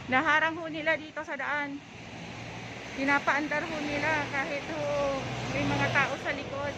Naharang ho nila dito sa daan. Pinapaandar ho nila kahit ho may mga tao sa likod.